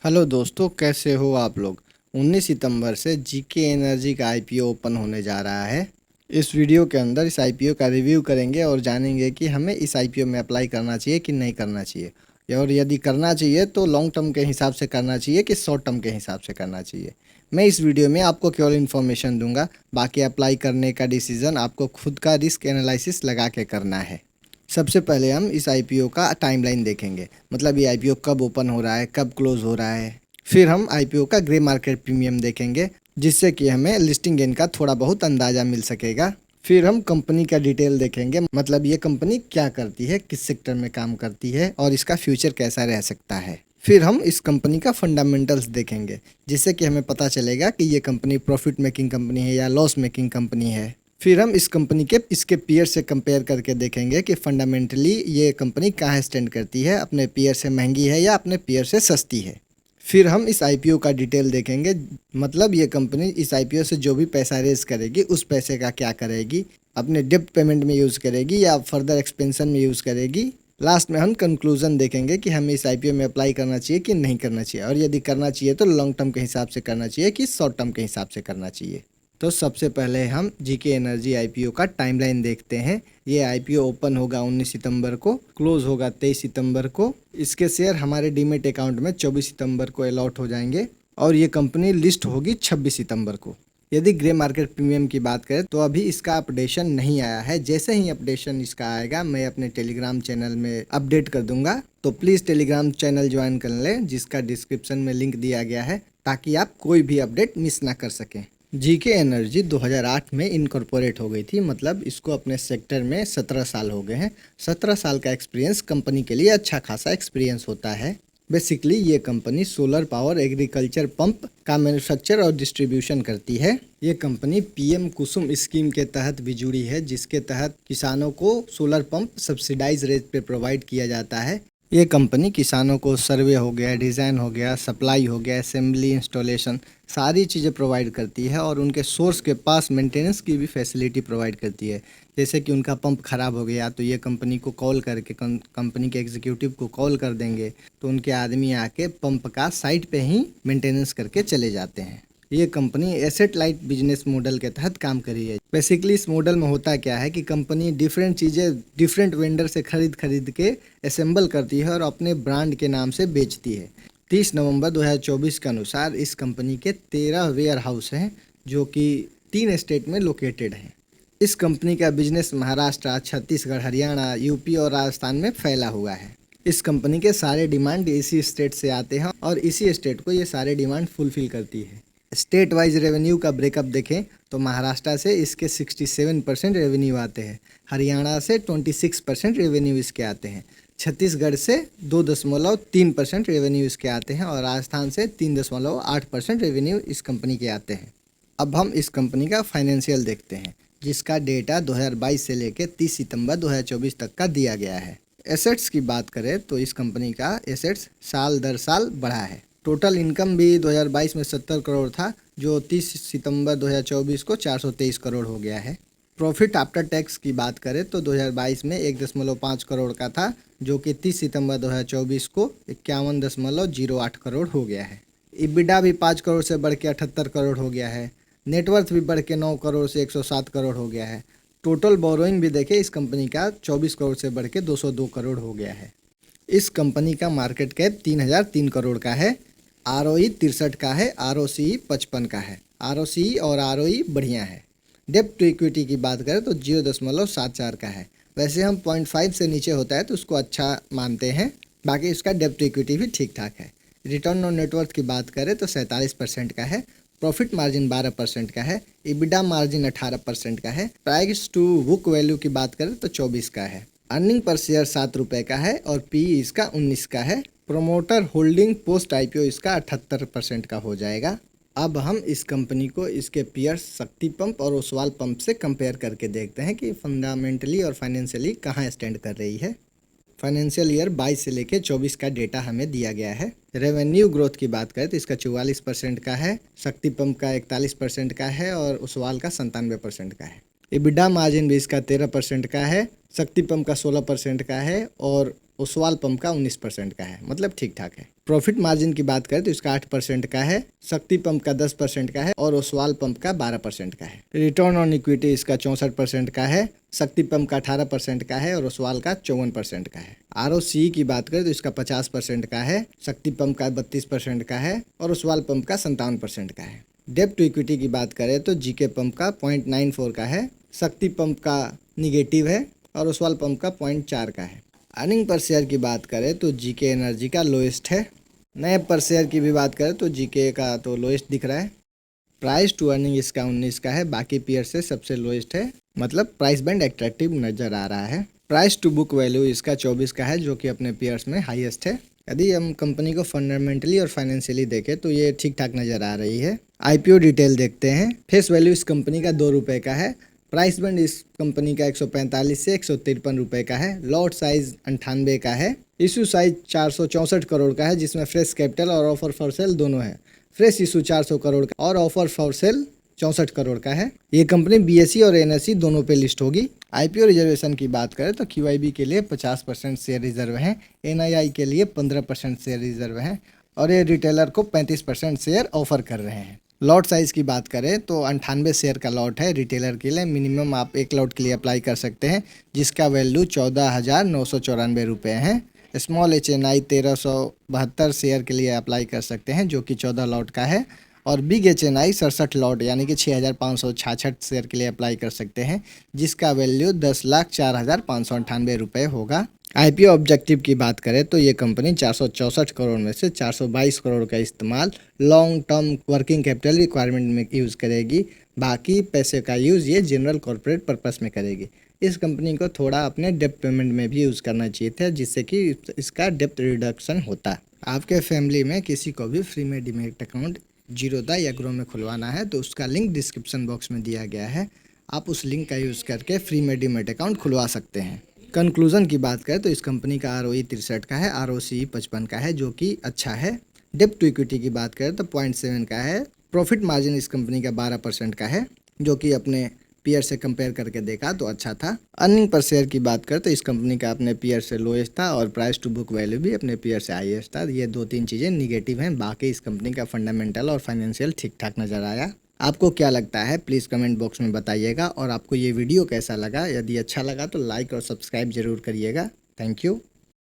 Hello दोस्तों, कैसे हो आप लोग। 19 सितंबर से जीके एनर्जी का आईपीओ ओपन होने जा रहा है। इस वीडियो के अंदर इस आईपीओ का रिव्यू करेंगे और जानेंगे कि हमें इस आईपीओ में अप्लाई करना चाहिए कि नहीं करना चाहिए, और यदि करना चाहिए तो लॉन्ग टर्म के हिसाब से करना चाहिए कि शॉर्ट टर्म के हिसाब से करना चाहिए। मैं इस वीडियो में आपको केवल इन्फॉर्मेशन दूंगा, बाकी अप्लाई करने का डिसीज़न आपको खुद का रिस्क एनालिसिस लगा के करना है। सबसे पहले हम इस आईपीओ का टाइमलाइन देखेंगे, मतलब ये आईपीओ कब ओपन हो रहा है, कब क्लोज हो रहा है। फिर हम आईपीओ का ग्रे मार्केट प्रीमियम देखेंगे, जिससे कि हमें लिस्टिंग गेन का थोड़ा बहुत अंदाज़ा मिल सकेगा। फिर हम कंपनी का डिटेल देखेंगे, मतलब ये कंपनी क्या करती है, किस सेक्टर में काम करती है और इसका फ्यूचर कैसा रह सकता है। फिर हम इस कंपनी का फंडामेंटल्स देखेंगे, जिससे कि हमें पता चलेगा कि ये कंपनी प्रॉफिट मेकिंग कंपनी है या लॉस मेकिंग कंपनी है। फिर हम इस कंपनी के इसके पीयर से कंपेयर करके देखेंगे कि फंडामेंटली ये कंपनी कहाँ स्टैंड करती है, अपने पीयर से महंगी है या अपने पीयर से सस्ती है। फिर हम इस आईपीओ का डिटेल देखेंगे, मतलब ये कंपनी इस आईपीओ से जो भी पैसा रेज करेगी उस पैसे का क्या करेगी, अपने डेब्ट पेमेंट में यूज़ करेगी या फर्दर एक्सपेंशन में यूज़ करेगी। लास्ट में हम कंक्लूजन देखेंगे कि हमें इस आईपीओ में अप्लाई करना चाहिए कि नहीं करना चाहिए, और यदि करना चाहिए तो लॉन्ग टर्म के हिसाब से करना चाहिए कि शॉर्ट टर्म के हिसाब से करना चाहिए। तो सबसे पहले हम जीके एनर्जी आईपीओ का टाइमलाइन देखते हैं। ये आईपीओ ओपन होगा 19 सितंबर को, क्लोज होगा 23 सितंबर को। इसके शेयर हमारे डीमेट अकाउंट में 24 सितंबर को अलॉट हो जाएंगे और ये कंपनी लिस्ट होगी 26 सितंबर को। यदि ग्रे मार्केट प्रीमियम की बात करें तो अभी इसका अपडेशन नहीं आया है। जैसे ही अपडेशन इसका आएगा मैं अपने टेलीग्राम चैनल में अपडेट कर दूंगा, तो प्लीज़ टेलीग्राम चैनल ज्वाइन कर लें, जिसका डिस्क्रिप्शन में लिंक दिया गया है, ताकि आप कोई भी अपडेट मिस ना कर सकें। जीके एनर्जी 2008 में इनकॉर्पोरेट हो गई थी, मतलब इसको अपने सेक्टर में 17 साल हो गए हैं। 17 साल का एक्सपीरियंस कंपनी के लिए अच्छा खासा एक्सपीरियंस होता है। बेसिकली ये company solar power agriculture pump का मैन्युफैक्चर और डिस्ट्रीब्यूशन करती है। ये कंपनी पीएम कुसुम स्कीम के तहत भी जुड़ी है, जिसके तहत किसानों को सोलर पंप सब्सिडाइज रेट पे प्रोवाइड किया जाता है। ये कंपनी किसानों को सर्वे हो गया, डिज़ाइन हो गया, सप्लाई हो गया, असेंबली, इंस्टॉलेशन, सारी चीज़ें प्रोवाइड करती है और उनके सोर्स के पास मेंटेनेंस की भी फैसिलिटी प्रोवाइड करती है। जैसे कि उनका पंप ख़राब हो गया तो ये कंपनी को कॉल करके कंपनी के एग्जीक्यूटिव को कॉल कर देंगे, तो उनके आदमी आके पंप का साइट पे ही मेंटेनेंस करके चले जाते हैं। ये company asset light business model के तहत काम करी है। बेसिकली इस मॉडल में होता क्या है कि कंपनी डिफरेंट चीज़ें डिफरेंट वेंडर से खरीद के असेंबल करती है और अपने ब्रांड के नाम से बेचती है। 30 नवंबर 2024 के अनुसार इस कंपनी के 13 वेयर हाउस हैं, जो कि 3 स्टेट में लोकेटेड हैं। इस कंपनी का बिजनेस महाराष्ट्र, छत्तीसगढ़, हरियाणा, यूपी और राजस्थान में फैला हुआ है। इस कंपनी के सारे डिमांड इसी स्टेट से आते हैं और इसी स्टेट को ये सारे डिमांड फुलफिल करती है। स्टेट वाइज रेवेन्यू का ब्रेकअप देखें तो महाराष्ट्र से इसके 67% रेवेन्यू आते हैं, हरियाणा से 26% रेवेन्यू इसके आते हैं, छत्तीसगढ़ से 2.3% रेवेन्यू इसके आते हैं और राजस्थान से 3.8% रेवेन्यू इस कंपनी के आते हैं। अब हम इस कंपनी का फाइनेंशियल देखते हैं, जिसका डेटा 2022 से लेकर 30 सितंबर 2024 तक का दिया गया है। एसेट्स की बात करें तो इस कंपनी का एसेट्स साल दर साल बढ़ा है। टोटल इनकम भी 2022 में 70 करोड़ था, जो 30 सितंबर 2024 को 423 करोड़ हो गया है। प्रॉफिट आफ्टर टैक्स की बात करें तो 2022 में 1.5 करोड़ का था, जो कि 30 सितंबर 2024 को 51.08 करोड़ हो गया है। इबिडा भी 5 करोड़ से बढ़ के 78 करोड़ हो गया है। नेटवर्थ भी बढ़ के 9 करोड़ से 107 करोड़ हो गया है। टोटल बोरोइंग भी देखें इस कंपनी का 24 करोड़ से बढ़ के 202 करोड़ हो गया है। इस कंपनी का मार्केट कैप 3003 करोड़ का है। आरओई 63 का है, आरओसी 55 का है। आरओसी और आरओई बढ़िया है। डेब्ट टू इक्विटी की बात करें तो 0.74 का है। वैसे हम 0.5 से नीचे होता है तो उसको अच्छा मानते हैं, बाकी इसका डेब्ट टू इक्विटी भी ठीक ठाक है। रिटर्न ऑन नेटवर्थ की बात करें तो 47% का है। प्रॉफिट मार्जिन 12% का है। इबिडा मार्जिन 18% का है। प्राइस टू बुक वैल्यू की बात करें तो 24 का है। अर्निंग पर शेयर 7 रुपये का है और पीई इसका 19 का है। प्रोमोटर होल्डिंग पोस्ट आईपीओ इसका 78% का हो जाएगा। अब हम इस कंपनी को इसके पीयर्स शक्ति पंप और ओसवाल पंप से कंपेयर करके देखते हैं कि फंडामेंटली और फाइनेंशियली कहाँ स्टैंड कर रही है। फाइनेंशियल ईयर 22 से लेकर 24 का डेटा हमें दिया गया है। रेवेन्यू ग्रोथ की बात करें तो इसका 44% का है, शक्ति पंप का 41% का है और ओसवाल का 97% का है। इबिडा मार्जिन भी इसका 13% का है, शक्ति पंप का 16% का है और ओसवाल पंप का 19% का है, मतलब ठीक ठाक है। प्रॉफिट मार्जिन की बात करें तो इसका 8% का है, शक्ति पंप का 10% का है और ओसवाल पंप का 12% का है। रिटर्न ऑन इक्विटी इसका 64% का है, शक्ति पंप का 18% का है और ओसवाल का 54% का है। ROCE की बात करें तो इसका 50% का है, शक्ति पंप का 32% का है और ओसवाल पंप का 57% का है। डेब्ट टू इक्विटी की बात करें तो जीके पंप का 0.94 का है, शक्ति पंप का निगेटिव है और ओसवाल पंप का 0.4 का है। अर्निंग पर शेयर की बात करें तो जीके एनर्जी का लोएस्ट है। नए पर शेयर की भी बात करें तो जीके का तो लोएस्ट दिख रहा है। प्राइस टू अर्निंग इसका 19 का है, बाकी पीयर से सबसे लोएस्ट है, मतलब प्राइस बैंड एट्रैक्टिव नज़र आ रहा है। प्राइस टू बुक वैल्यू इसका 24 का है, जो कि अपने पीयर्स में हाईएस्ट है। यदि हम कंपनी को फंडामेंटली और फाइनेंशियली देखें तो ये ठीक ठाक नज़र आ रही है। IPO डिटेल देखते हैं। फेस वैल्यू इस कंपनी का 2 रुपये का है। प्राइस बैंड इस कंपनी का 145 से 153 रुपये का है। लॉट साइज 98 का है। इशू साइज 464 करोड़ का है, जिसमें फ्रेश कैपिटल और ऑफर फॉर सेल दोनों है। फ्रेश इशू 400 करोड़ का और ऑफर फॉर सेल 64 करोड़ का है। ये कंपनी BSE और NSE दोनों पे लिस्ट होगी। IPO रिजर्वेशन की बात करें तो QIB के लिए 50% शेयर रिजर्व है, NII के लिए 15% शेयर रिजर्व है और ये रिटेलर को 35% शेयर ऑफर कर रहे हैं। लॉट साइज़ की बात करें तो 98 शेयर का लॉट है रिटेलर के लिए। मिनिमम आप 1 लॉट के लिए अप्लाई कर सकते हैं, जिसका वैल्यू 14,994 रुपये है। स्मॉल HNI 1372 शेयर के लिए अप्लाई कर सकते हैं, जो कि 14 लॉट का है। और बिग HNI 67 लॉट यानी कि 6,566 शेयर के लिए अप्लाई कर सकते हैं, जिसका वैल्यू 10,04,598 रुपये होगा। IPO ऑब्जेक्टिव की बात करें तो ये कंपनी 464 करोड़ में से 422 करोड़ का इस्तेमाल long term working capital requirement में यूज़ करेगी। बाकी पैसे का यूज़ ये जनरल कॉर्पोरेट पर्पस में करेगी। इस कंपनी को थोड़ा अपने डेप्ट पेमेंट में भी यूज़ करना चाहिए था, जिससे कि इसका डेप्ट रिडक्शन होता। आपके फैमिली में किसी को भी फ्री में डीमैट अकाउंट जीरोधा या ग्रो में खुलवाना है तो उसका लिंक डिस्क्रिप्शन बॉक्स में दिया गया है। आप उस लिंक का यूज़ करके फ्री में डीमैट अकाउंट खुलवा सकते हैं। कंक्लूजन की बात करें तो इस कंपनी का ROE 63 का है, ROCE 55 का है, जो कि अच्छा है। डेब्ट टू इक्विटी की बात करें तो 0.7 का है। प्रॉफिट मार्जिन इस कंपनी का 12% का है, जो कि अपने पीयर से कंपेयर करके देखा तो अच्छा था। अर्निंग पर शेयर की बात करें तो इस कंपनी का अपने पीयर से लोएस्ट था और प्राइस टू बुक वैल्यू भी अपने पीयर से हाईएस्ट था। ये 2-3 चीज़ें निगेटिव हैं, बाकी इस कंपनी का फंडामेंटल और फाइनेंशियल ठीक ठाक नज़र आया। आपको क्या लगता है प्लीज़ कमेंट बॉक्स में बताइएगा। और आपको ये वीडियो कैसा लगा, यदि अच्छा लगा तो लाइक और सब्सक्राइब जरूर करिएगा। Thank you.